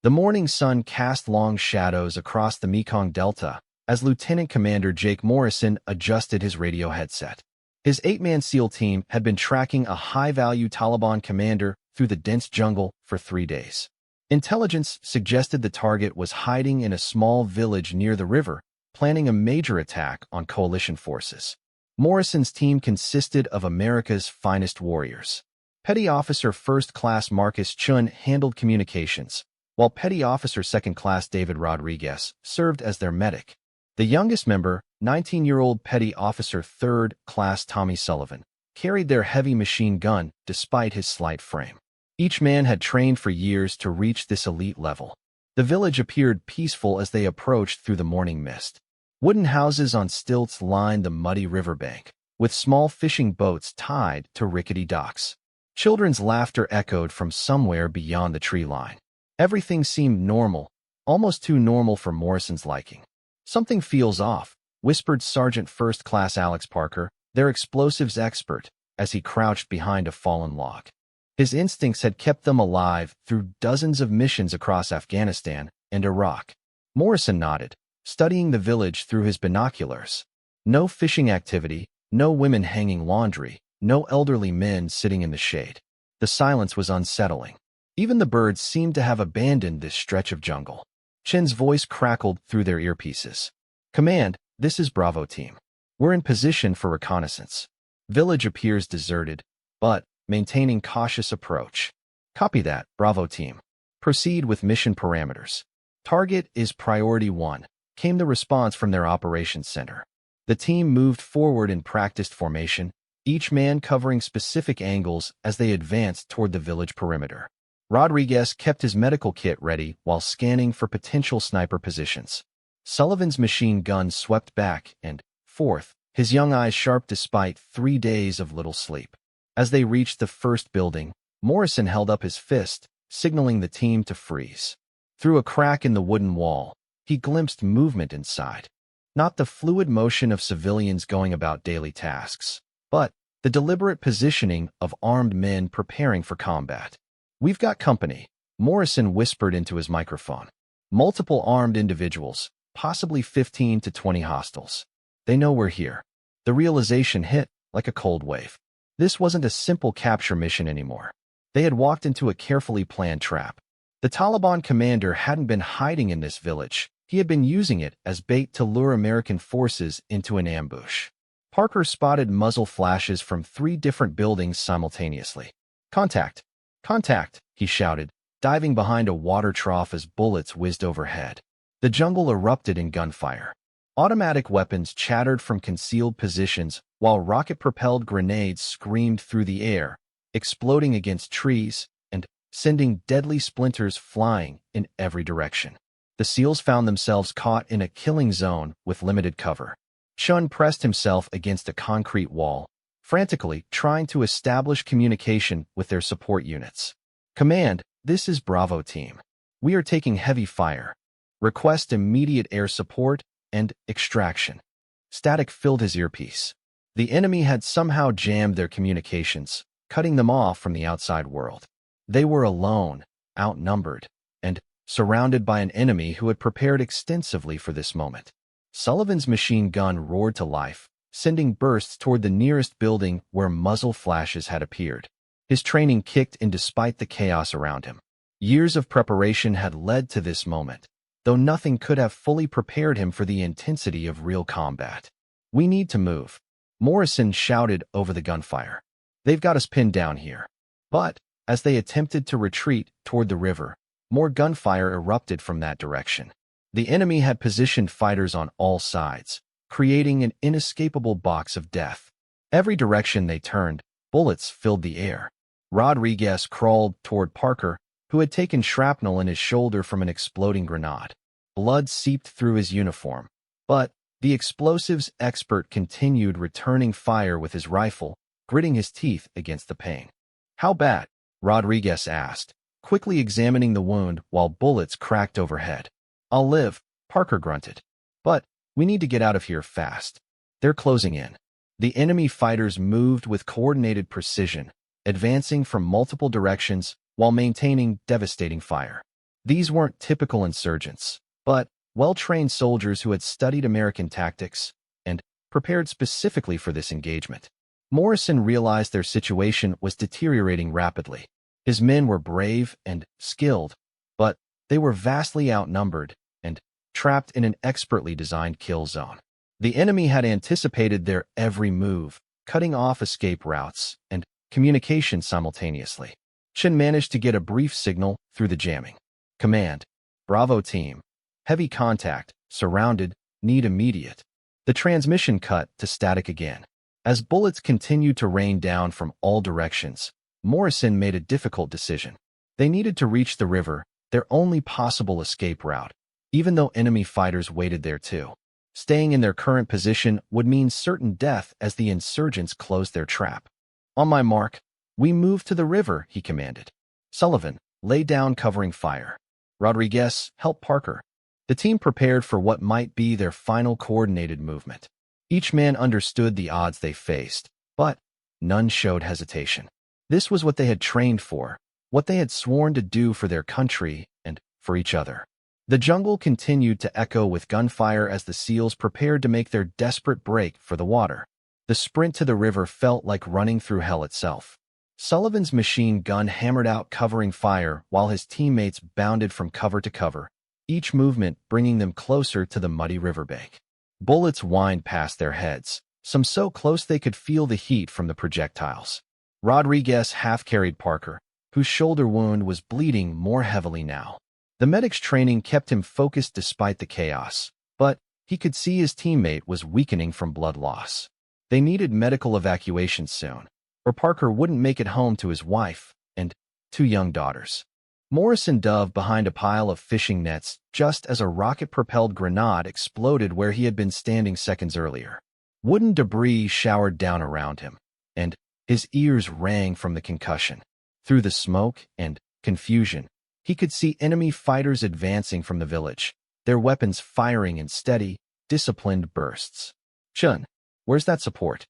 The morning sun cast long shadows across the Mekong Delta as Lieutenant Commander Jake Morrison adjusted his radio headset. His 8-man SEAL team had been tracking a high-value Taliban commander through the dense jungle for 3 days. Intelligence suggested the target was hiding in a small village near the river, planning a major attack on coalition forces. Morrison's team consisted of America's finest warriors. Petty Officer First Class Marcus Chun handled communications, while Petty Officer Second Class David Rodriguez served as their medic. The youngest member, 19-year-old Petty Officer Third Class Tommy Sullivan, carried their heavy machine gun despite his slight frame. Each man had trained for years to reach this elite level. The village appeared peaceful as they approached through the morning mist. Wooden houses on stilts lined the muddy riverbank, with small fishing boats tied to rickety docks. Children's laughter echoed from somewhere beyond the tree line. Everything seemed normal, almost too normal for Morrison's liking. "Something feels off," whispered Sergeant First Class Alex Parker, their explosives expert, as he crouched behind a fallen log. His instincts had kept them alive through dozens of missions across Afghanistan and Iraq. Morrison nodded, studying the village through his binoculars. No fishing activity, no women hanging laundry, no elderly men sitting in the shade. The silence was unsettling. Even the birds seemed to have abandoned this stretch of jungle. Chin's voice crackled through their earpieces. "Command, this is Bravo Team. We're in position for reconnaissance. Village appears deserted, but maintaining cautious approach." "Copy that, Bravo Team. Proceed with mission parameters. Target is Priority 1, came the response from their operations center. The team moved forward in practiced formation, each man covering specific angles as they advanced toward the village perimeter. Rodriguez kept his medical kit ready while scanning for potential sniper positions. Sullivan's machine gun swept back and forth, his young eyes sharp despite 3 days of little sleep. As they reached the first building, Morrison held up his fist, signaling the team to freeze. Through a crack in the wooden wall, he glimpsed movement inside. Not the fluid motion of civilians going about daily tasks, but the deliberate positioning of armed men preparing for combat. "We've got company," Morrison whispered into his microphone. "Multiple armed individuals, possibly 15 to 20 hostiles. They know we're here." The realization hit like a cold wave. This wasn't a simple capture mission anymore. They had walked into a carefully planned trap. The Taliban commander hadn't been hiding in this village. He had been using it as bait to lure American forces into an ambush. Parker spotted muzzle flashes from 3 different buildings simultaneously. "Contact! Contact!" he shouted, diving behind a water trough as bullets whizzed overhead. The jungle erupted in gunfire. Automatic weapons chattered from concealed positions while rocket-propelled grenades screamed through the air, exploding against trees and sending deadly splinters flying in every direction. The SEALs found themselves caught in a killing zone with limited cover. Chun pressed himself against a concrete wall, frantically trying to establish communication with their support units. "Command, this is Bravo Team. We are taking heavy fire. Request immediate air support and extraction." Static filled his earpiece. The enemy had somehow jammed their communications, cutting them off from the outside world. They were alone, outnumbered, and surrounded by an enemy who had prepared extensively for this moment. Sullivan's machine gun roared to life, sending bursts toward the nearest building where muzzle flashes had appeared. His training kicked in despite the chaos around him. Years of preparation had led to this moment, though nothing could have fully prepared him for the intensity of real combat. "We need to move," Morrison shouted over the gunfire. "They've got us pinned down here." But as they attempted to retreat toward the river, more gunfire erupted from that direction. The enemy had positioned fighters on all sides, creating an inescapable box of death. Every direction they turned, bullets filled the air. Rodriguez crawled toward Parker, who had taken shrapnel in his shoulder from an exploding grenade. Blood seeped through his uniform, but the explosives expert continued returning fire with his rifle, gritting his teeth against the pain. "How bad?" Rodriguez asked, quickly examining the wound while bullets cracked overhead. "I'll live," Parker grunted. "But we need to get out of here fast. They're closing in." The enemy fighters moved with coordinated precision, advancing from multiple directions while maintaining devastating fire. These weren't typical insurgents, but well-trained soldiers who had studied American tactics and prepared specifically for this engagement. Morrison realized their situation was deteriorating rapidly. His men were brave and skilled, but they were vastly outnumbered and trapped in an expertly designed kill zone. The enemy had anticipated their every move, cutting off escape routes and communication simultaneously. Chen managed to get a brief signal through the jamming. Command, Bravo team. Heavy contact, surrounded, need immediate. The transmission cut to static again. As bullets continued to rain down from all directions, Morrison made a difficult decision. They needed to reach the river, their only possible escape route, even though enemy fighters waited there too. Staying in their current position would mean certain death as the insurgents closed their trap. On my mark, we move to the river, he commanded. Sullivan, lay down covering fire. Rodriguez, help Parker. The team prepared for what might be their final coordinated movement. Each man understood the odds they faced, but none showed hesitation. This was what they had trained for, what they had sworn to do for their country and for each other. The jungle continued to echo with gunfire as the SEALs prepared to make their desperate break for the water. The sprint to the river felt like running through hell itself. Sullivan's machine gun hammered out covering fire while his teammates bounded from cover to cover, each movement bringing them closer to the muddy riverbank. Bullets whined past their heads, some so close they could feel the heat from the projectiles. Rodriguez half-carried Parker, whose shoulder wound was bleeding more heavily now. The medic's training kept him focused despite the chaos, but he could see his teammate was weakening from blood loss. They needed medical evacuation soon, or Parker wouldn't make it home to his wife and 2 young daughters. Morrison dove behind a pile of fishing nets just as a rocket-propelled grenade exploded where he had been standing seconds earlier. Wooden debris showered down around him, and his ears rang from the concussion. Through the smoke and confusion, he could see enemy fighters advancing from the village, their weapons firing in steady, disciplined bursts. "Chun, where's that support?"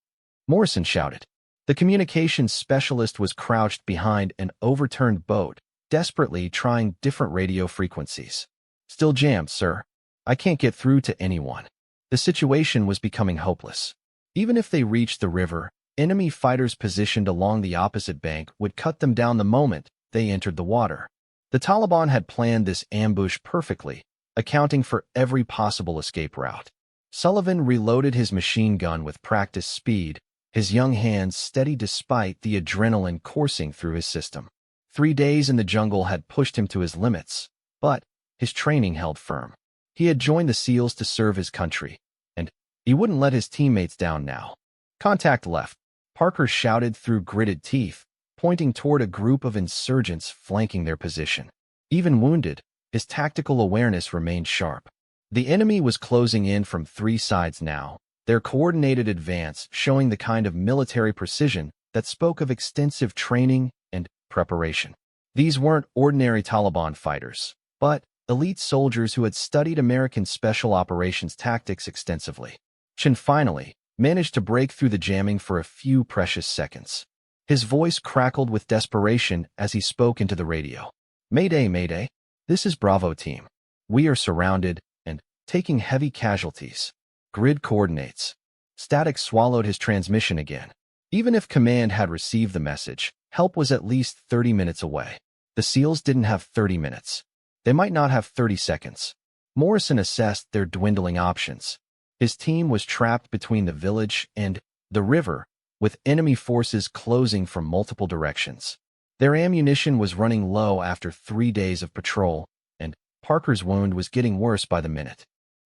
Morrison shouted. The communications specialist was crouched behind an overturned boat, desperately trying different radio frequencies. "Still jammed, sir. I can't get through to anyone." The situation was becoming hopeless. Even if they reached the river, enemy fighters positioned along the opposite bank would cut them down the moment they entered the water. The Taliban had planned this ambush perfectly, accounting for every possible escape route. Sullivan reloaded his machine gun with practiced speed, his young hands steady despite the adrenaline coursing through his system. 3 days in the jungle had pushed him to his limits, but his training held firm. He had joined the SEALs to serve his country, and he wouldn't let his teammates down now. "Contact left," Parker shouted through gritted teeth, pointing toward a group of insurgents flanking their position. Even wounded, his tactical awareness remained sharp. The enemy was closing in from 3 sides now, their coordinated advance showing the kind of military precision that spoke of extensive training and preparation. These weren't ordinary Taliban fighters, but elite soldiers who had studied American special operations tactics extensively. Chen finally managed to break through the jamming for a few precious seconds. His voice crackled with desperation as he spoke into the radio. "Mayday, Mayday. This is Bravo team. We are surrounded and taking heavy casualties. Grid coordinates." Static swallowed his transmission again. Even if command had received the message, help was at least 30 minutes away. The SEALs didn't have 30 minutes. They might not have 30 seconds. Morrison assessed their dwindling options. His team was trapped between the village and the river, with enemy forces closing from multiple directions. Their ammunition was running low after 3 days of patrol, and Parker's wound was getting worse by the minute.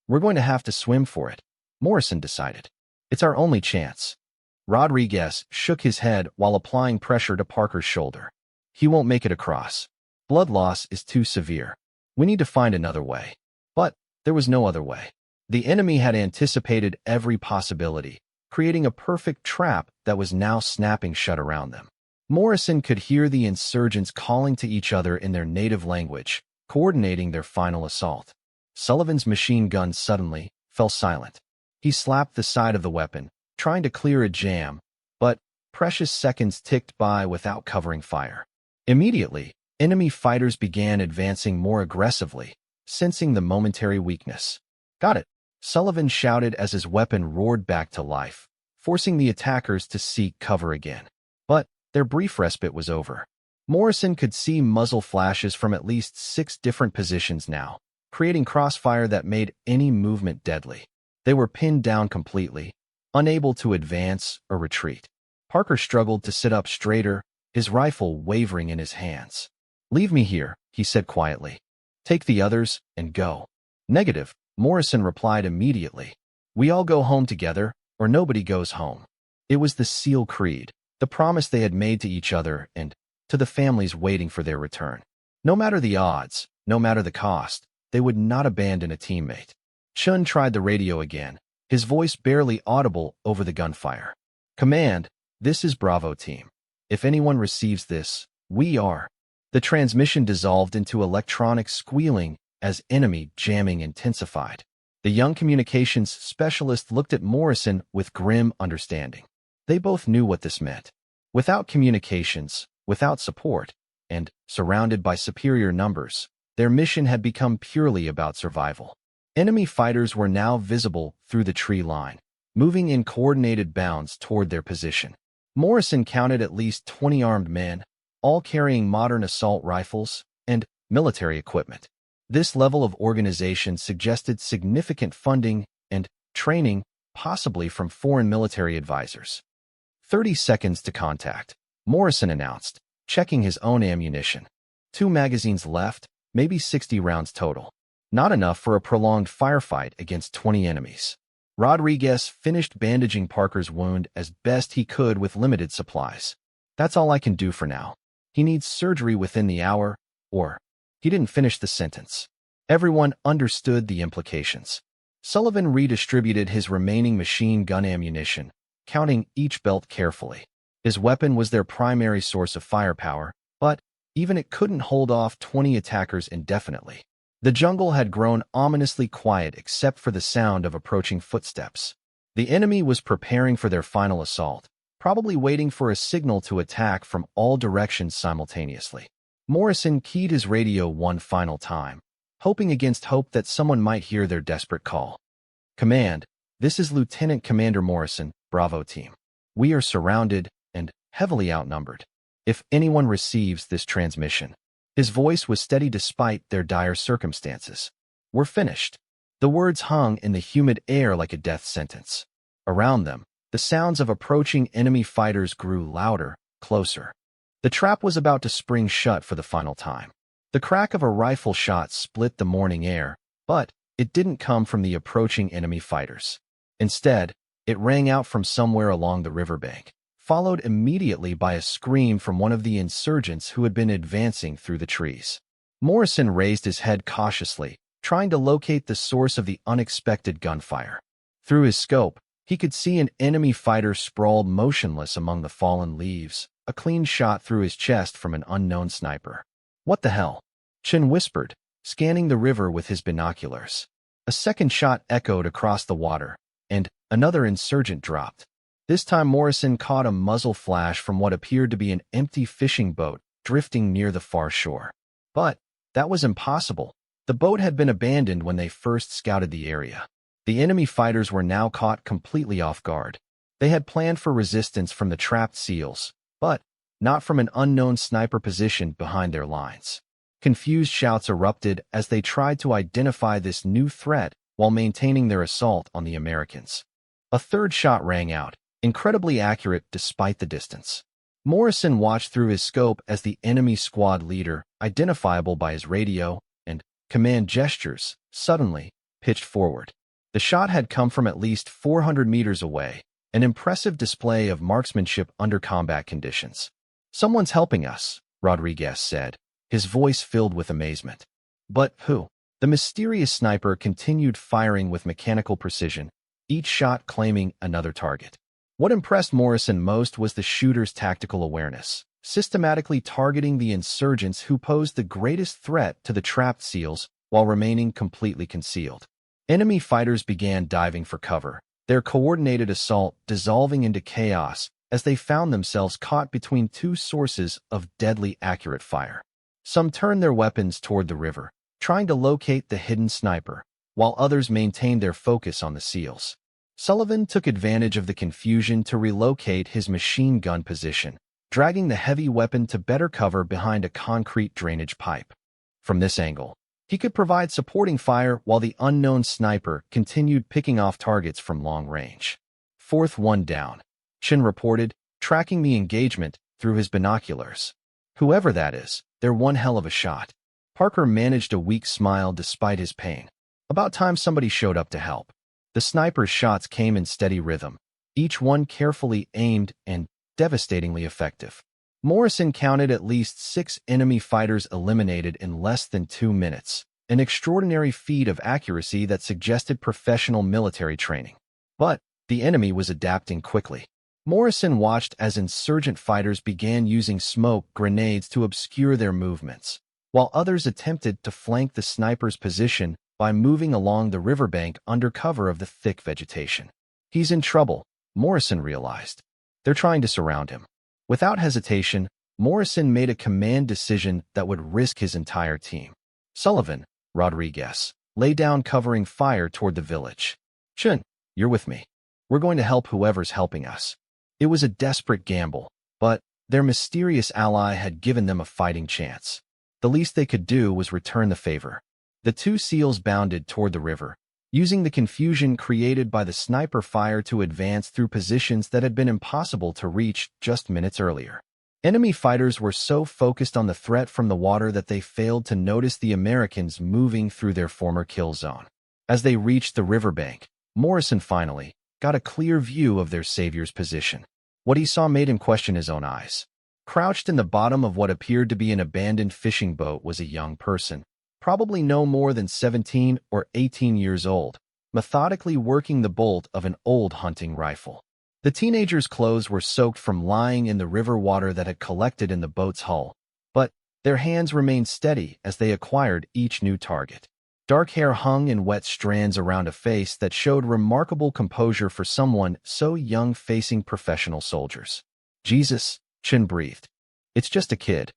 "We're going to have to swim for it," Morrison decided. "It's our only chance." Rodriguez shook his head while applying pressure to Parker's shoulder. "He won't make it across. Blood loss is too severe. We need to find another way." But there was no other way. The enemy had anticipated every possibility, creating a perfect trap that was now snapping shut around them. Morrison could hear the insurgents calling to each other in their native language, coordinating their final assault. Sullivan's machine gun suddenly fell silent. He slapped the side of the weapon, trying to clear a jam, but precious seconds ticked by without covering fire. Immediately, Enemy fighters began advancing more aggressively, sensing the momentary weakness. "Got it," Sullivan shouted as his weapon roared back to life, forcing the attackers to seek cover again. But their brief respite was over. Morrison could see muzzle flashes from at least 6 different positions now, creating crossfire that made any movement deadly. They were pinned down completely, unable to advance or retreat. Parker struggled to sit up straighter, his rifle wavering in his hands. "Leave me here," he said quietly. "Take the others and go." "Negative," Morrison replied immediately. "We all go home together, or nobody goes home." It was the SEAL creed, the promise they had made to each other and to the families waiting for their return. No matter the odds, no matter the cost, they would not abandon a teammate. Chun tried the radio again, his voice barely audible over the gunfire. "Command, this is Bravo Team. If anyone receives this, we are." The transmission dissolved into electronic squealing as enemy jamming intensified. The young communications specialist looked at Morrison with grim understanding. They both knew what this meant. Without communications, without support, and surrounded by superior numbers, their mission had become purely about survival. Enemy fighters were now visible through the tree line, moving in coordinated bounds toward their position. Morrison counted at least 20 armed men, all carrying modern assault rifles and military equipment. This level of organization suggested significant funding and training, possibly from foreign military advisors. 30 seconds to contact, Morrison announced, checking his own ammunition. 2 magazines left, maybe 60 rounds total. Not enough for a prolonged firefight against 20 enemies. Rodriguez finished bandaging Parker's wound as best he could with limited supplies. "That's all I can do for now. He needs surgery within the hour, or..." He didn't finish the sentence. Everyone understood the implications. Sullivan redistributed his remaining machine gun ammunition, counting each belt carefully. His weapon was their primary source of firepower, but even it couldn't hold off 20 attackers indefinitely. The jungle had grown ominously quiet except for the sound of approaching footsteps. The enemy was preparing for their final assault, probably waiting for a signal to attack from all directions simultaneously. Morrison keyed his radio one final time, hoping against hope that someone might hear their desperate call. "Command, this is Lieutenant Commander Morrison, Bravo Team. We are surrounded and heavily outnumbered. If anyone receives this transmission..." His voice was steady despite their dire circumstances. "We're finished." The words hung in the humid air like a death sentence. Around them, the sounds of approaching enemy fighters grew louder, closer. The trap was about to spring shut for the final time. The crack of a rifle shot split the morning air, but it didn't come from the approaching enemy fighters. Instead, it rang out from somewhere along the riverbank, followed immediately by a scream from one of the insurgents who had been advancing through the trees. Morrison raised his head cautiously, trying to locate the source of the unexpected gunfire. Through his scope, he could see an enemy fighter sprawled motionless among the fallen leaves, a clean shot through his chest from an unknown sniper. "What the hell?" Chin whispered, scanning the river with his binoculars. A second shot echoed across the water, and another insurgent dropped. This time Morrison caught a muzzle flash from what appeared to be an empty fishing boat drifting near the far shore. But that was impossible. The boat had been abandoned when they first scouted the area. The enemy fighters were now caught completely off guard. They had planned for resistance from the trapped SEALs, but not from an unknown sniper positioned behind their lines. Confused shouts erupted as they tried to identify this new threat while maintaining their assault on the Americans. A third shot rang out, incredibly accurate despite the distance. Morrison watched through his scope as the enemy squad leader, identifiable by his radio and command gestures, suddenly pitched forward. The shot had come from at least 400 meters away, an impressive display of marksmanship under combat conditions. "Someone's helping us," Rodriguez said, his voice filled with amazement. "But who?" The mysterious sniper continued firing with mechanical precision, each shot claiming another target. What impressed Morrison most was the shooter's tactical awareness, systematically targeting the insurgents who posed the greatest threat to the trapped SEALs while remaining completely concealed. Enemy fighters began diving for cover, their coordinated assault dissolving into chaos as they found themselves caught between 2 sources of deadly accurate fire. Some turned their weapons toward the river, trying to locate the hidden sniper, while others maintained their focus on the SEALs. Sullivan took advantage of the confusion to relocate his machine gun position, dragging the heavy weapon to better cover behind a concrete drainage pipe. From this angle, he could provide supporting fire while the unknown sniper continued picking off targets from long range. Fourth one down, Chin reported, tracking the engagement through his binoculars. Whoever that is, they're one hell of a shot. Parker managed a weak smile despite his pain. About time somebody showed up to help. The sniper's shots came in steady rhythm, each one carefully aimed and devastatingly effective. Morrison counted at least 6 enemy fighters eliminated in less than 2 minutes, an extraordinary feat of accuracy that suggested professional military training. But the enemy was adapting quickly. Morrison watched as insurgent fighters began using smoke grenades to obscure their movements, while others attempted to flank the sniper's position by moving along the riverbank under cover of the thick vegetation. He's in trouble, Morrison realized. They're trying to surround him. Without hesitation, Morrison made a command decision that would risk his entire team. Sullivan, Rodriguez, lay down covering fire toward the village. Chin, you're with me. We're going to help whoever's helping us. It was a desperate gamble, but their mysterious ally had given them a fighting chance. The least they could do was return the favor. The 2 SEALs bounded toward the river, using the confusion created by the sniper fire to advance through positions that had been impossible to reach just minutes earlier. Enemy fighters were so focused on the threat from the water that they failed to notice the Americans moving through their former kill zone. As they reached the riverbank, Morrison finally got a clear view of their savior's position. What he saw made him question his own eyes. Crouched in the bottom of what appeared to be an abandoned fishing boat was a young person, probably no more than 17 or 18 years old, methodically working the bolt of an old hunting rifle. The teenager's clothes were soaked from lying in the river water that had collected in the boat's hull, but their hands remained steady as they acquired each new target. Dark hair hung in wet strands around a face that showed remarkable composure for someone so young facing professional soldiers. Jesus, Chin breathed. It's just a kid.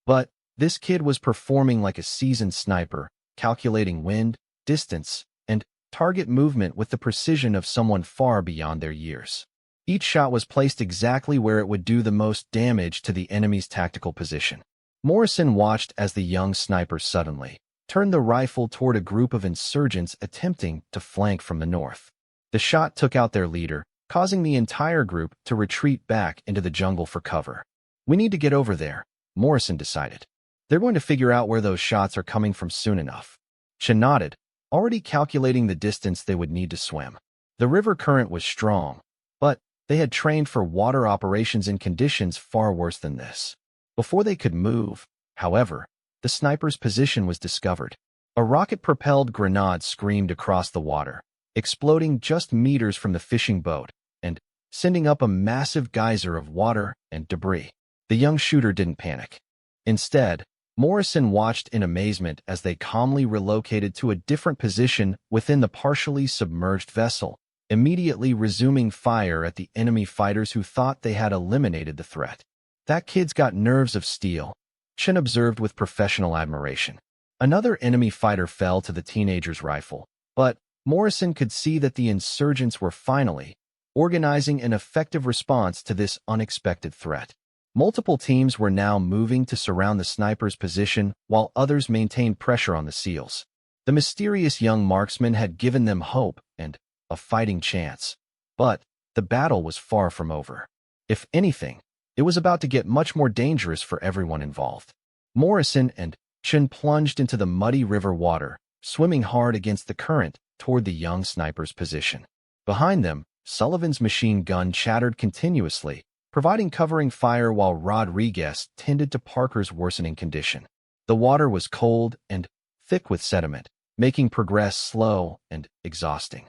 But this kid was performing like a seasoned sniper, calculating wind, distance, and target movement with the precision of someone far beyond their years. Each shot was placed exactly where it would do the most damage to the enemy's tactical position. Morrison watched as the young sniper suddenly turned the rifle toward a group of insurgents attempting to flank from the north. The shot took out their leader, causing the entire group to retreat back into the jungle for cover. We need to get over there, Morrison decided. They're going to figure out where those shots are coming from soon enough. Chin nodded, already calculating the distance they would need to swim. The river current was strong, but they had trained for water operations in conditions far worse than this. Before they could move, however, the sniper's position was discovered. A rocket-propelled grenade screamed across the water, exploding just meters from the fishing boat and sending up a massive geyser of water and debris. The young shooter didn't panic. Instead, Morrison watched in amazement as they calmly relocated to a different position within the partially submerged vessel, immediately resuming fire at the enemy fighters who thought they had eliminated the threat. That kid's got nerves of steel, Chin observed with professional admiration. Another enemy fighter fell to the teenager's rifle, but Morrison could see that the insurgents were finally organizing an effective response to this unexpected threat. Multiple teams were now moving to surround the sniper's position while others maintained pressure on the SEALs. The mysterious young marksman had given them hope and a fighting chance. But the battle was far from over. If anything, it was about to get much more dangerous for everyone involved. Morrison and Chin plunged into the muddy river water, swimming hard against the current toward the young sniper's position. Behind them, Sullivan's machine gun chattered continuously, providing covering fire while Rodriguez tended to Parker's worsening condition. The water was cold and thick with sediment, making progress slow and exhausting.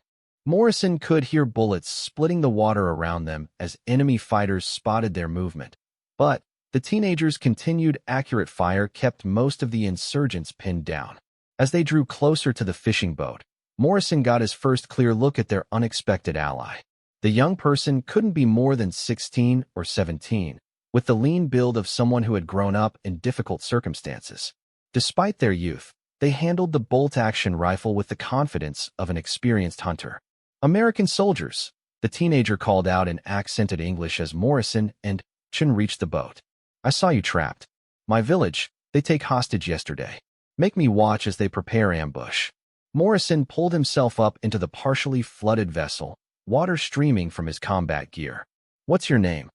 Morrison could hear bullets splitting the water around them as enemy fighters spotted their movement. But the teenagers' continued accurate fire kept most of the insurgents pinned down. As they drew closer to the fishing boat, Morrison got his first clear look at their unexpected ally. The young person couldn't be more than 16 or 17, with the lean build of someone who had grown up in difficult circumstances. Despite their youth, they handled the bolt-action rifle with the confidence of an experienced hunter. "American soldiers," the teenager called out in accented English as Morrison and Chen reached the boat. "I saw you trapped. My village, they take hostage yesterday. Make me watch as they prepare ambush." Morrison pulled himself up into the partially flooded vessel, water streaming from his combat gear. "What's your name?"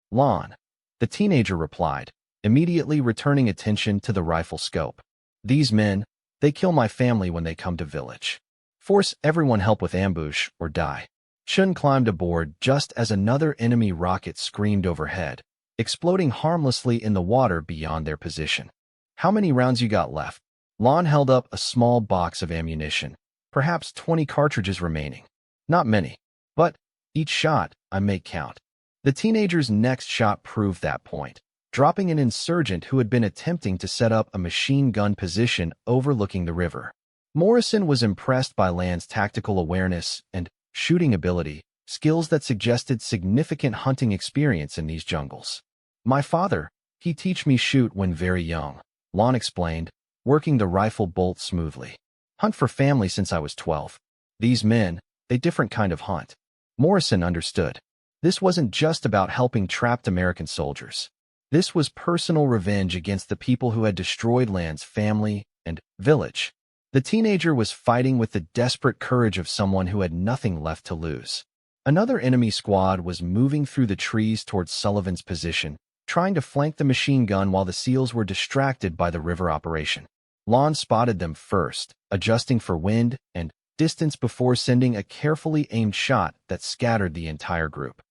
"Lon," the teenager replied, immediately returning attention to the rifle scope. "These men, they kill my family when they come to village. Force everyone help with ambush or die." Chun climbed aboard just as another enemy rocket screamed overhead, exploding harmlessly in the water beyond their position. "How many rounds you got left?" Lon held up a small box of ammunition, perhaps 20 cartridges remaining. "Not many, but each shot I make count." The teenager's next shot proved that point, dropping an insurgent who had been attempting to set up a machine gun position overlooking the river. Morrison was impressed by Lan's tactical awareness and shooting ability, skills that suggested significant hunting experience in these jungles. "My father, he teach me shoot when very young," Lon explained, working the rifle bolt smoothly. "Hunt for family since I was 12. These men, they different kind of hunt." Morrison understood. This wasn't just about helping trapped American soldiers. This was personal revenge against the people who had destroyed Lan's family and village. The teenager was fighting with the desperate courage of someone who had nothing left to lose. Another enemy squad was moving through the trees towards Sullivan's position, trying to flank the machine gun while the SEALs were distracted by the river operation. Lon spotted them first, adjusting for wind and distance before sending a carefully aimed shot that scattered the entire group.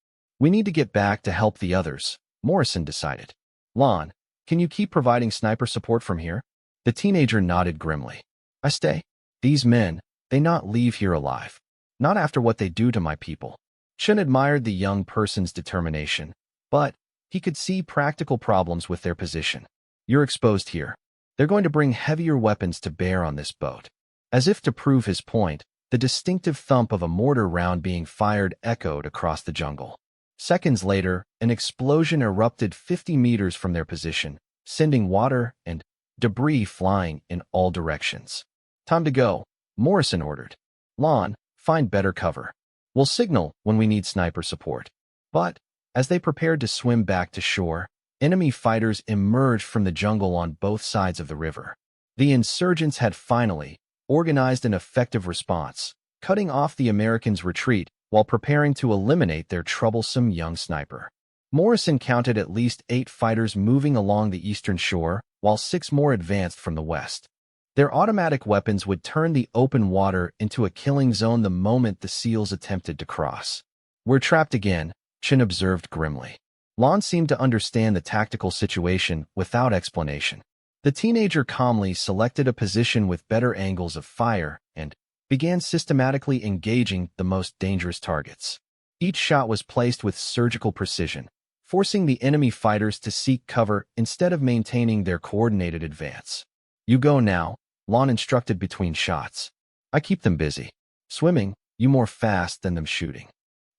"We need to get back to help the others," Morrison decided. "Lon, can you keep providing sniper support from here?" The teenager nodded grimly. "I stay. These men, they not leave here alive. Not after what they do to my people." Chen admired the young person's determination, but he could see practical problems with their position. "You're exposed here. They're going to bring heavier weapons to bear on this boat." As if to prove his point, the distinctive thump of a mortar round being fired echoed across the jungle. Seconds later, an explosion erupted 50 meters from their position, sending water and debris flying in all directions. "Time to go," Morrison ordered. "Lon, find better cover. We'll signal when we need sniper support." But as they prepared to swim back to shore, enemy fighters emerged from the jungle on both sides of the river. The insurgents had finally organized an effective response, cutting off the Americans' retreat while preparing to eliminate their troublesome young sniper. Morrison counted at least 8 fighters moving along the eastern shore, while 6 more advanced from the west. Their automatic weapons would turn the open water into a killing zone the moment the SEALs attempted to cross. "We're trapped again," Chen observed grimly. Lon seemed to understand the tactical situation without explanation. The teenager calmly selected a position with better angles of fire and began systematically engaging the most dangerous targets. Each shot was placed with surgical precision, forcing the enemy fighters to seek cover instead of maintaining their coordinated advance. "You go now," Lon instructed between shots. "I keep them busy. Swimming, you more fast than them shooting."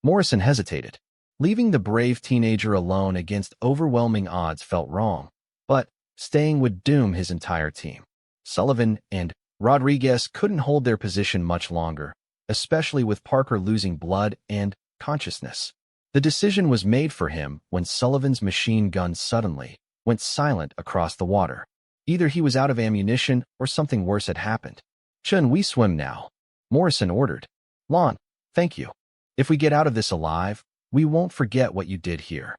Morrison hesitated. Leaving the brave teenager alone against overwhelming odds felt wrong, but staying would doom his entire team. Sullivan and Rodriguez couldn't hold their position much longer, especially with Parker losing blood and consciousness. The decision was made for him when Sullivan's machine gun suddenly went silent across the water. Either he was out of ammunition or something worse had happened. "Chun, we swim now," Morrison ordered. "Lon, thank you. If we get out of this alive, we won't forget what you did here."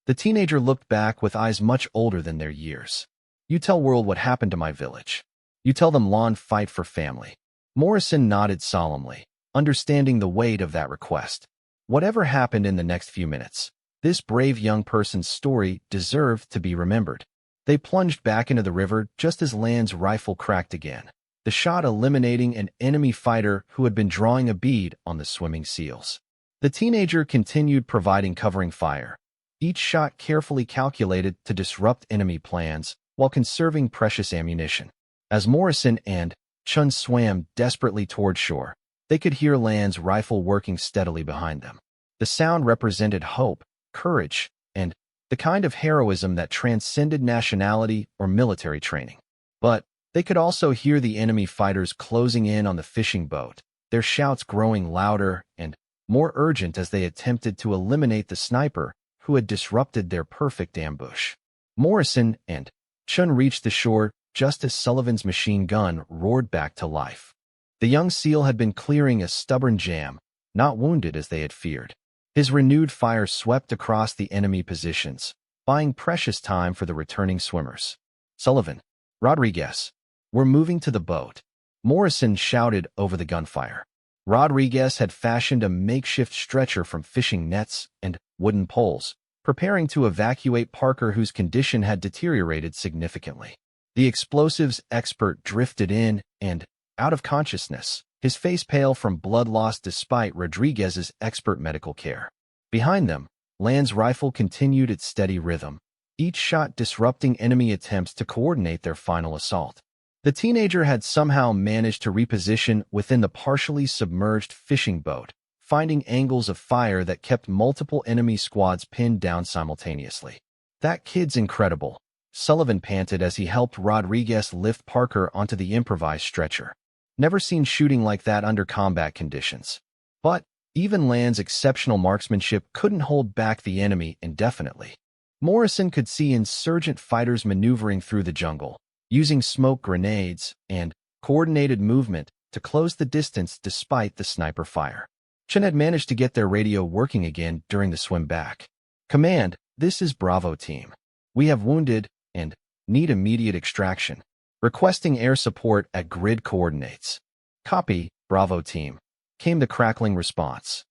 The teenager looked back with eyes much older than their years. "You tell world what happened to my village. You tell them Lon fight for family." Morrison nodded solemnly, understanding the weight of that request. Whatever happened in the next few minutes, this brave young person's story deserved to be remembered. They plunged back into the river just as Lan's rifle cracked again, the shot eliminating an enemy fighter who had been drawing a bead on the swimming SEALs. The teenager continued providing covering fire, each shot carefully calculated to disrupt enemy plans while conserving precious ammunition. As Morrison and Chun swam desperately toward shore, they could hear Lan's rifle working steadily behind them. The sound represented hope, courage, and the kind of heroism that transcended nationality or military training. But they could also hear the enemy fighters closing in on the fishing boat, their shouts growing louder and more urgent as they attempted to eliminate the sniper who had disrupted their perfect ambush. Morrison and Chun reached the shore just as Sullivan's machine gun roared back to life. The young SEAL had been clearing a stubborn jam, not wounded as they had feared. His renewed fire swept across the enemy positions, buying precious time for the returning swimmers. Sullivan, Rodriguez, we're moving to the boat, Morrison shouted over the gunfire. Rodriguez had fashioned a makeshift stretcher from fishing nets and wooden poles, preparing to evacuate Parker, whose condition had deteriorated significantly. The explosives expert drifted in and out of consciousness, his face pale from blood loss despite Rodriguez's expert medical care. Behind them, Land's rifle continued its steady rhythm, each shot disrupting enemy attempts to coordinate their final assault. The teenager had somehow managed to reposition within the partially submerged fishing boat, finding angles of fire that kept multiple enemy squads pinned down simultaneously. That kid's incredible, Sullivan panted as he helped Rodriguez lift Parker onto the improvised stretcher. Never seen shooting like that under combat conditions. But even Land's exceptional marksmanship couldn't hold back the enemy indefinitely. Morrison could see insurgent fighters maneuvering through the jungle, using smoke grenades and coordinated movement to close the distance despite the sniper fire. Chun had managed to get their radio working again during the swim back. "Command, this is Bravo Team. We have wounded and need immediate extraction. Requesting air support at grid coordinates." "Copy, Bravo Team," came the crackling response.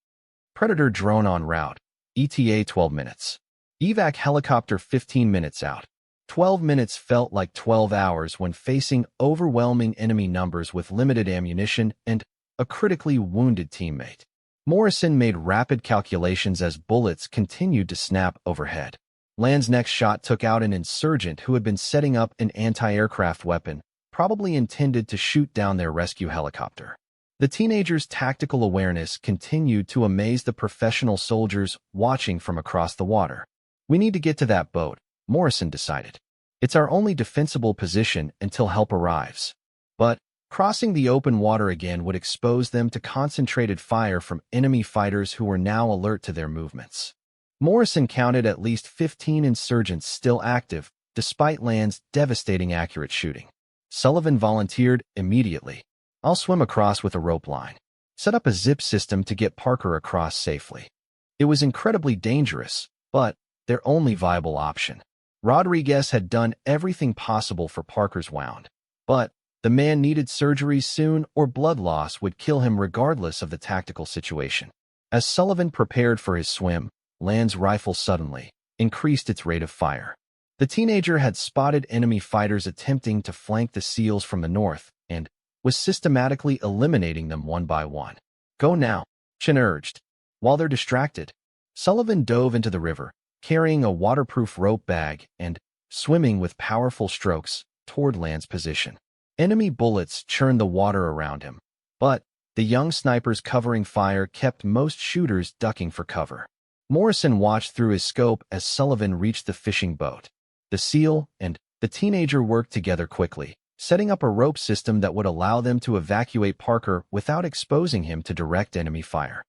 "Predator drone en route. ETA 12 minutes. Evac helicopter 15 minutes out." 12 minutes felt like 12 hours when facing overwhelming enemy numbers with limited ammunition and a critically wounded teammate. Morrison made rapid calculations as bullets continued to snap overhead. Land's next shot took out an insurgent who had been setting up an anti-aircraft weapon, probably intended to shoot down their rescue helicopter. The teenager's tactical awareness continued to amaze the professional soldiers watching from across the water. "We need to get to that boat," Morrison decided. "It's our only defensible position until help arrives." But crossing the open water again would expose them to concentrated fire from enemy fighters who were now alert to their movements. Morrison counted at least 15 insurgents still active, despite Land's devastating accurate shooting. Sullivan volunteered immediately. "I'll swim across with a rope line. Set up a zip system to get Parker across safely." It was incredibly dangerous, but their only viable option. Rodriguez had done everything possible for Parker's wound, but the man needed surgery soon or blood loss would kill him regardless of the tactical situation. As Sullivan prepared for his swim, Land's rifle suddenly increased its rate of fire. The teenager had spotted enemy fighters attempting to flank the SEALs from the north and was systematically eliminating them one by one. "Go now," Chun urged. While they're distracted, Sullivan dove into the river, carrying a waterproof rope bag and swimming with powerful strokes toward Land's position. Enemy bullets churned the water around him, but the young snipers covering fire kept most shooters ducking for cover. Morrison watched through his scope as Sullivan reached the fishing boat. The SEAL and the teenager worked together quickly, setting up a rope system that would allow them to evacuate Parker without exposing him to direct enemy fire.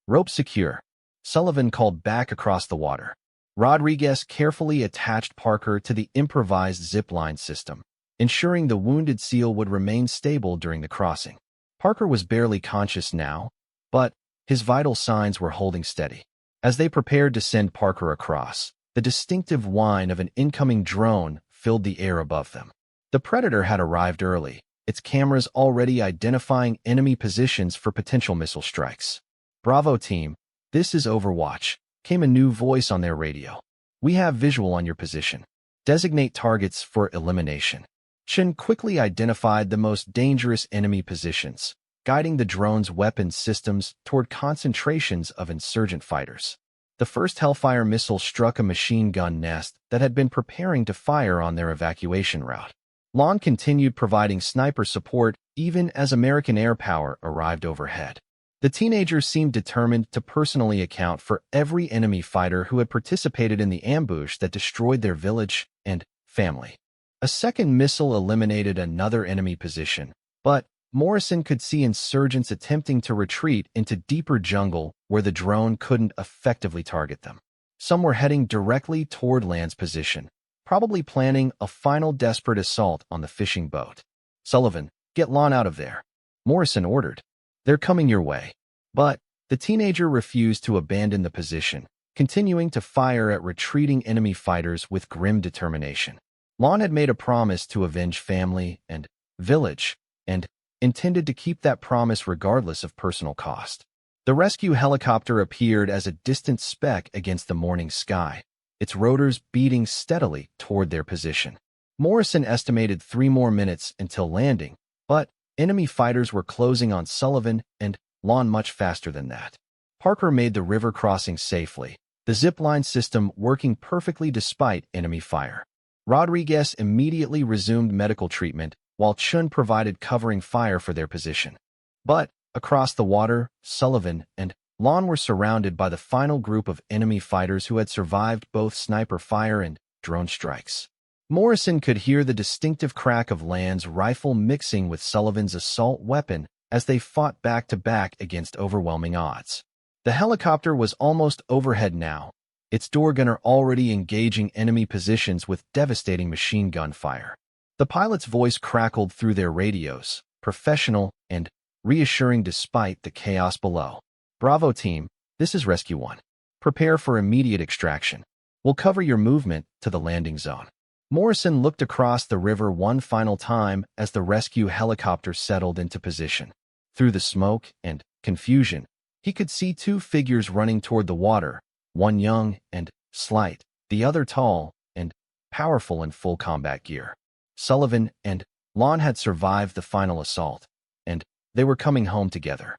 "Rope secure," Sullivan called back across the water. Rodriguez carefully attached Parker to the improvised zipline system, ensuring the wounded SEAL would remain stable during the crossing. Parker was barely conscious now, but his vital signs were holding steady. As they prepared to send Parker across, the distinctive whine of an incoming drone filled the air above them. The Predator had arrived early, its cameras already identifying enemy positions for potential missile strikes. "Bravo Team, this is Overwatch," came a new voice on their radio. "We have visual on your position. Designate targets for elimination." Chun quickly identified the most dangerous enemy positions, guiding the drone's weapon systems toward concentrations of insurgent fighters. The first Hellfire missile struck a machine gun nest that had been preparing to fire on their evacuation route. Lon continued providing sniper support even as American air power arrived overhead. The teenager seemed determined to personally account for every enemy fighter who had participated in the ambush that destroyed their village and family. A second missile eliminated another enemy position, but Morrison could see insurgents attempting to retreat into deeper jungle where the drone couldn't effectively target them. Some were heading directly toward Land's position, probably planning a final desperate assault on the fishing boat. "Sullivan, get Lon out of there," Morrison ordered. "They're coming your way." But the teenager refused to abandon the position, continuing to fire at retreating enemy fighters with grim determination. Lon had made a promise to avenge family and village, and intended to keep that promise regardless of personal cost. The rescue helicopter appeared as a distant speck against the morning sky, its rotors beating steadily toward their position. Morrison estimated 3 more minutes until landing, but enemy fighters were closing on Sullivan and Lon much faster than that. Parker made the river crossing safely, the zipline system working perfectly despite enemy fire. Rodriguez immediately resumed medical treatment, while Chun provided covering fire for their position. But across the water, Sullivan and Lon were surrounded by the final group of enemy fighters who had survived both sniper fire and drone strikes. Morrison could hear the distinctive crack of Land's rifle mixing with Sullivan's assault weapon as they fought back-to-back against overwhelming odds. The helicopter was almost overhead now, its door gunner already engaging enemy positions with devastating machine gun fire. The pilot's voice crackled through their radios, professional and reassuring despite the chaos below. "Bravo team, this is Rescue 1. Prepare for immediate extraction. We'll cover your movement to the landing zone." Morrison looked across the river one final time as the rescue helicopter settled into position. Through the smoke and confusion, he could see 2 figures running toward the water, one young and slight, the other tall and powerful in full combat gear. Sullivan and Lon had survived the final assault, and they were coming home together.